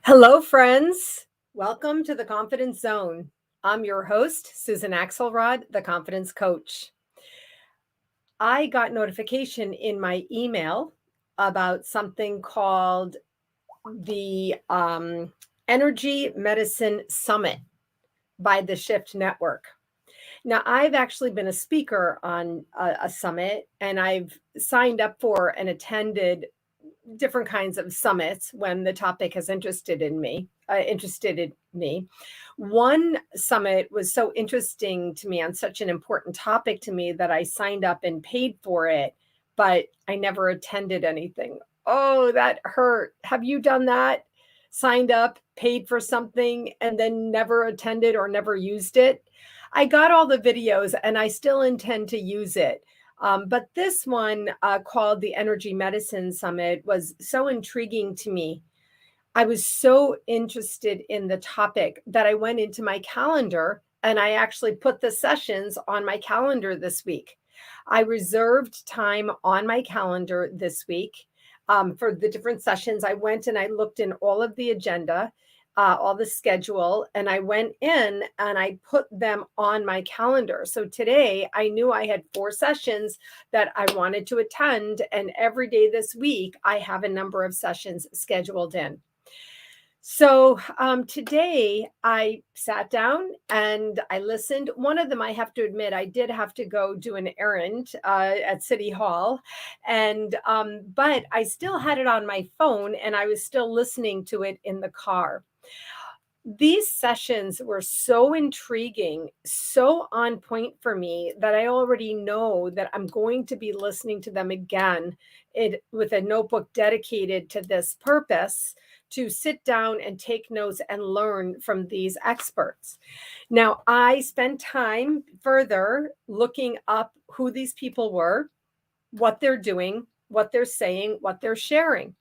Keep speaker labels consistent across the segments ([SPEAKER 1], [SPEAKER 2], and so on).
[SPEAKER 1] Hello, friends. Welcome to the Confidence Zone. I'm your host, Susan Axelrod, the Confidence Coach. I got notification in my email about something called the Energy Medicine Summit by the Shift Network. Now, I've actually been a speaker on a summit, and I've signed up for and attended different kinds of summits when the topic has interested in me. One summit was so interesting to me on such an important topic to me that I signed up and paid for it, but I never attended anything. Oh, that hurt. Have you done that? Signed up, paid for something, and then never attended or never used it? I got all the videos and I still intend to use it. But this one, called the Energy Medicine Summit, was so intriguing to me. I was so interested in the topic that I went into my calendar and I actually put the sessions on my calendar this week. I reserved time on my calendar this week for the different sessions. I went and I looked in all of the agenda, all the schedule, and I went in and I put them on my calendar. So today I knew I had 4 sessions that I wanted to attend. And every day this week, I have a number of sessions scheduled in. So today I sat down and I listened. One of them, I have to admit, I did have to go do an errand at City Hall, and but I still had it on my phone and I was still listening to it in the car. These sessions were so intriguing, so on point for me that I already know that I'm going to be listening to them again with a notebook dedicated to this purpose, to sit down and take notes and learn from these experts. Now, I spent time further looking up who these people were, what they're doing, what they're saying, what they're sharing.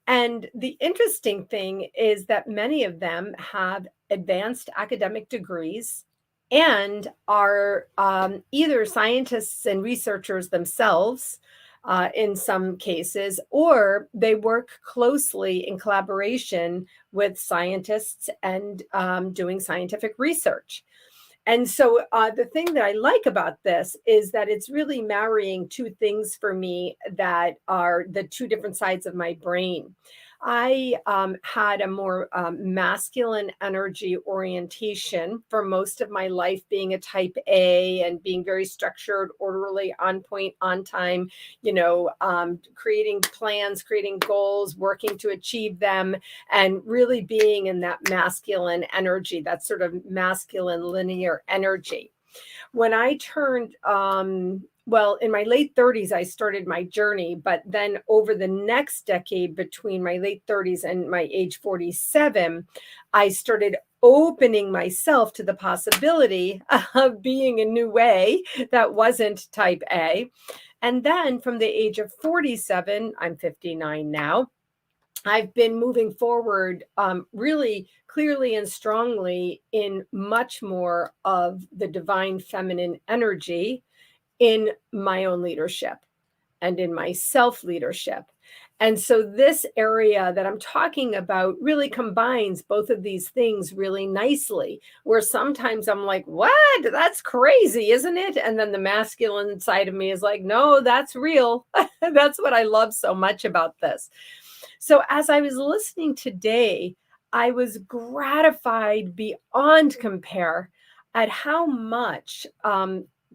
[SPEAKER 1] And the interesting thing is that many of them have advanced academic degrees and are either scientists and researchers themselves, in some cases, or they work closely in collaboration with scientists and doing scientific research. And so the thing that I like about this is that it's really marrying two things for me that are the two different sides of my brain. I had a more masculine energy orientation for most of my life, being a type A and being very structured, orderly, on point, on time, creating plans, creating goals, working to achieve them, and really being in that masculine energy, that sort of masculine linear energy. When I turned, in my late 30s, I started my journey, but then over the next decade, between my late 30s and my age 47, I started opening myself to the possibility of being a new way that wasn't type A. And then from the age of 47, I'm 59 now, I've been moving forward really clearly and strongly in much more of the divine feminine energy in my own leadership and in my self leadership. And so, this area that I'm talking about really combines both of these things really nicely. Where sometimes I'm like, what? That's crazy, isn't it? And then the masculine side of me is like, no, that's real. That's what I love so much about this. So as I was listening today, I was gratified beyond compare at how much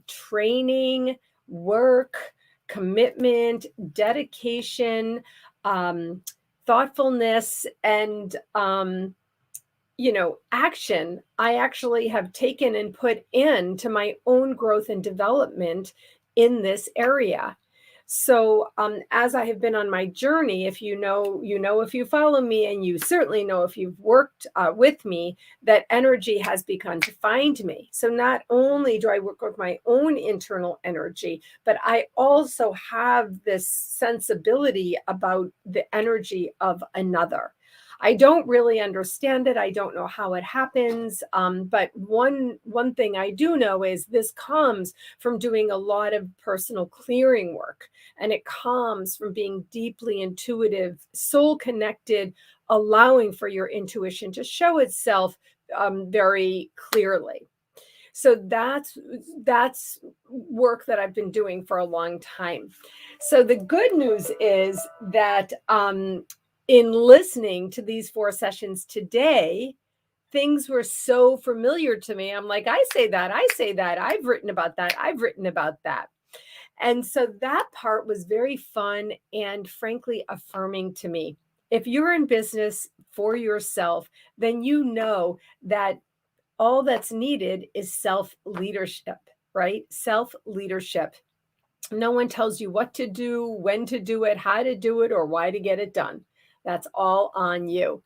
[SPEAKER 1] training, work, commitment, dedication, thoughtfulness, and action I actually have taken and put into my own growth and development in this area. So, as I have been on my journey, if you know, if you follow me, and you certainly know if you've worked with me, that energy has begun to find me. So, not only do I work with my own internal energy, but I also have this sensibility about the energy of another. I don't really understand it. I don't know how it happens. But one thing I do know is this comes from doing a lot of personal clearing work, and it comes from being deeply intuitive, soul connected, allowing for your intuition to show itself very clearly. So that's work that I've been doing for a long time. So the good news is that in listening to these 4 sessions today, things were so familiar to me. I'm like, I say that, I've written about that, I've written about that. And so that part was very fun and frankly affirming to me. If you're in business for yourself, then you know that all that's needed is self leadership, right? Self leadership. No one tells you what to do, when to do it, how to do it, or why to get it done. That's all on you.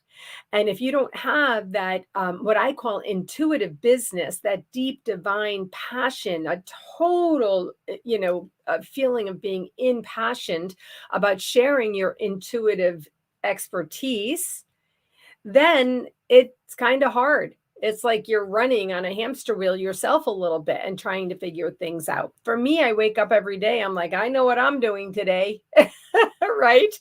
[SPEAKER 1] And if you don't have that, what I call intuitive business, that deep divine passion, a total, feeling of being impassioned about sharing your intuitive expertise, then it's kind of hard. It's like you're running on a hamster wheel yourself a little bit and trying to figure things out. For me, I wake up every day. I'm like, I know what I'm doing today. Right.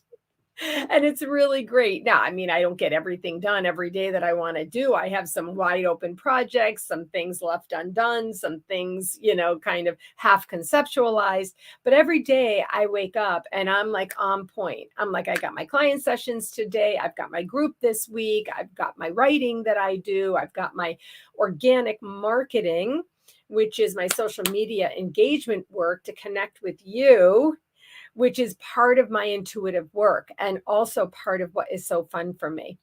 [SPEAKER 1] And it's really great. Now, I mean, I don't get everything done every day that I want to do. I have some wide open projects, some things left undone, some things, kind of half conceptualized. But every day I wake up and I'm like on point. I'm like, I got my client sessions today. I've got my group this week. I've got my writing that I do. I've got my organic marketing, which is my social media engagement work to connect with you, which is part of my intuitive work and also part of what is so fun for me.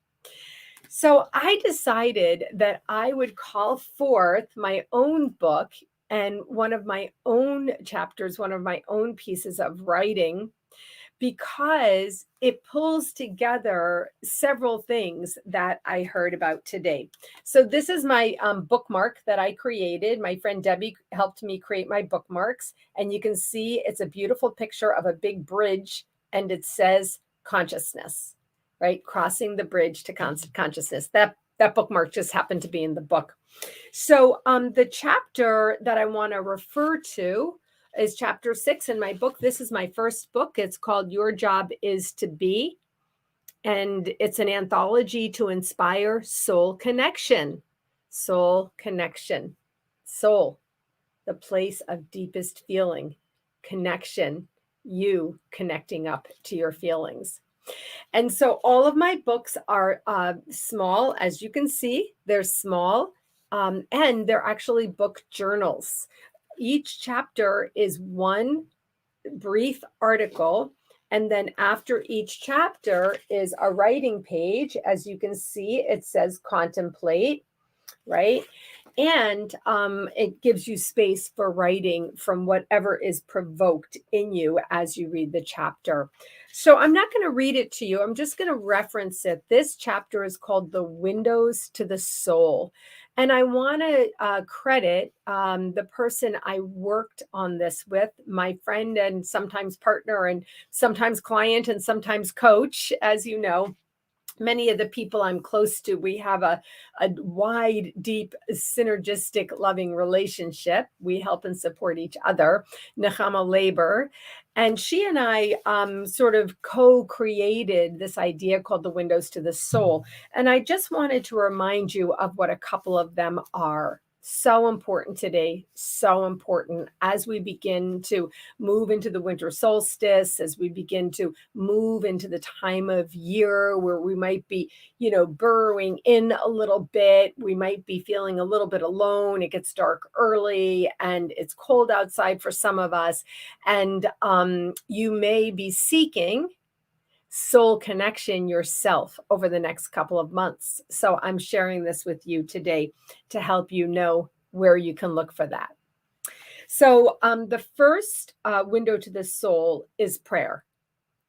[SPEAKER 1] So I decided that I would call forth my own book and one of my own chapters, one of my own pieces of writing, because it pulls together several things that I heard about today. So this is my bookmark that I created. My friend Debbie helped me create my bookmarks, and you can see it's a beautiful picture of a big bridge, and it says consciousness, right? Crossing the bridge to consciousness. That bookmark just happened to be in the book. So the chapter that I want to refer to is chapter 6 in my book. This is my first book. It's called Your Job is to Be. And it's an anthology to inspire soul connection. Soul connection. Soul, the place of deepest feeling. Connection, you connecting up to your feelings. And so all of my books are small, as you can see, they're small, and they're actually book journals. Each chapter is one brief article. And then after each chapter is a writing page. As you can see, it says contemplate, right? And it gives you space for writing from whatever is provoked in you as you read the chapter. So I'm not going to read it to you. I'm just going to reference it. This chapter is called The Windows to the Soul. And I want to credit the person I worked on this with, my friend and sometimes partner and sometimes client and sometimes coach, as you know. Many of the people I'm close to, we have a wide, deep, synergistic, loving relationship. We help and support each other. Nechama Labor. And she and I sort of co-created this idea called the Windows to the Soul. And I just wanted to remind you of what a couple of them are. So important today, so important as we begin to move into the winter solstice, as we begin to move into the time of year where we might be, burrowing in a little bit. We might be feeling a little bit alone. It gets dark early and it's cold outside for some of us. And you may be seeking soul connection yourself over the next couple of months. So I'm sharing this with you today to help you know where you can look for that. So the first window to the soul is prayer.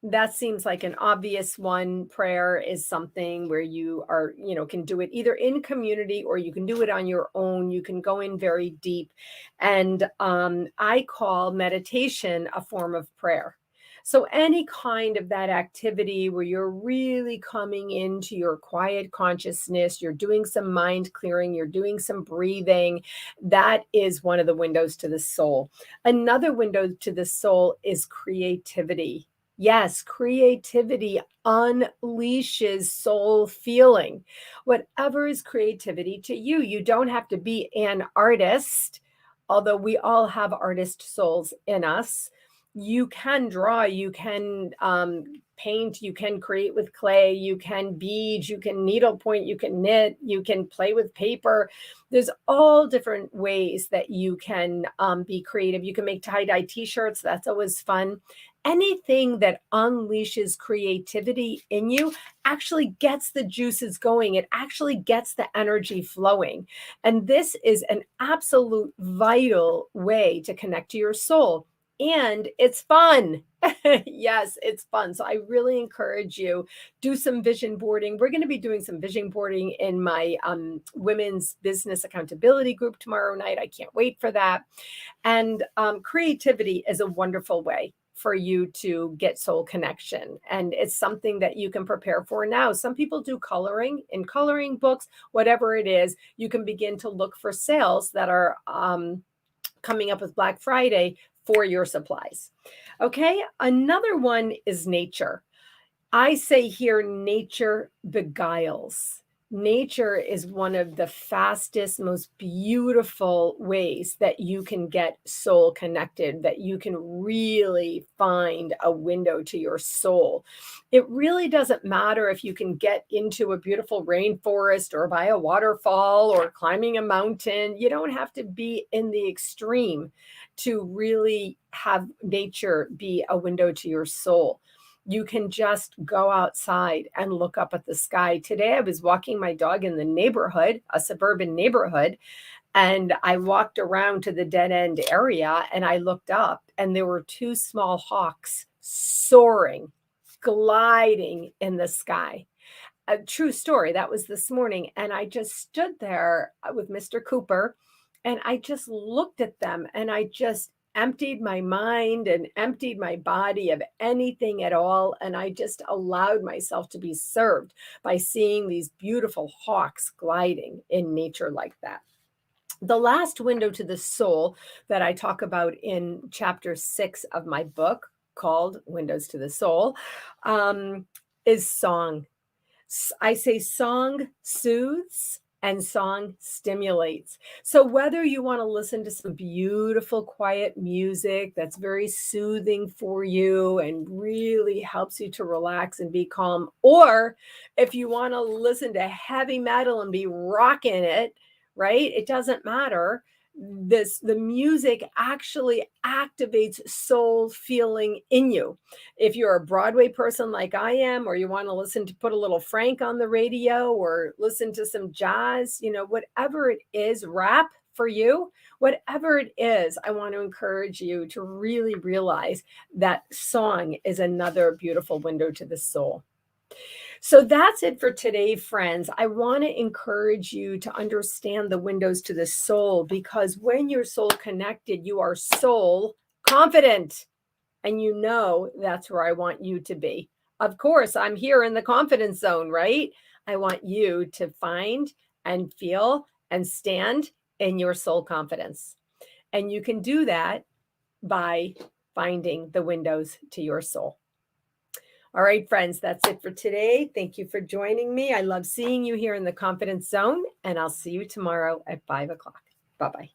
[SPEAKER 1] That seems like an obvious one. Prayer is something where you are, can do it either in community or you can do it on your own. You can go in very deep. And I call meditation a form of prayer. So, any kind of that activity where you're really coming into your quiet consciousness, you're doing some mind clearing, you're doing some breathing, that is one of the windows to the soul. Another window to the soul is creativity. Yes, creativity unleashes soul feeling. Whatever is creativity to you, you don't have to be an artist, although we all have artist souls in us. You can draw, you can paint, you can create with clay, you can bead, you can needlepoint, you can knit, you can play with paper. There's all different ways that you can be creative. You can make tie-dye t-shirts. That's always fun. Anything that unleashes creativity in you actually gets the juices going. It actually gets the energy flowing. And this is an absolute vital way to connect to your soul. And it's fun. Yes, it's fun. So I really encourage you, do some vision boarding. We're going to be doing some vision boarding in my women's business accountability group tomorrow night. I can't wait for that. And creativity is a wonderful way for you to get soul connection. And it's something that you can prepare for now. Some people do coloring in coloring books, whatever it is. You can begin to look for sales that are coming up with Black Friday for your supplies. Okay, another one is nature. I say here, nature beguiles. Nature is one of the fastest, most beautiful ways that you can get soul connected, that you can really find a window to your soul. It really doesn't matter if you can get into a beautiful rainforest or by a waterfall or climbing a mountain. You don't have to be in the extreme to really have nature be a window to your soul. You can just go outside and look up at the sky. Today, I was walking my dog in the neighborhood, a suburban neighborhood, and I walked around to the dead end area and I looked up, and there were two small hawks soaring, gliding in the sky. A true story. That was this morning. And I just stood there with Mr. Cooper and I just looked at them and I just emptied my mind and emptied my body of anything at all. And I just allowed myself to be served by seeing these beautiful hawks gliding in nature like that. The last window to the soul that I talk about in chapter 6 of my book called Windows to the Soul is song. I say song soothes and song stimulates. So whether you want to listen to some beautiful, quiet music that's very soothing for you and really helps you to relax and be calm, or if you want to listen to heavy metal and be rocking it, right? It doesn't matter. The music actually activates soul feeling in you. If you're a Broadway person like I am, or you want to listen to put a little Frank on the radio or listen to some jazz, whatever it is, rap for you, whatever it is, I want to encourage you to really realize that song is another beautiful window to the soul. So that's it for today, friends. I want to encourage you to understand the windows to the soul, because when you're soul connected, you are soul confident. And that's where I want you to be. Of course, I'm here in the confidence zone, right? I want you to find and feel and stand in your soul confidence. And you can do that by finding the windows to your soul. All right, friends, that's it for today. Thank you for joining me. I love seeing you here in the confidence zone, and I'll see you tomorrow at 5 o'clock. Bye-bye.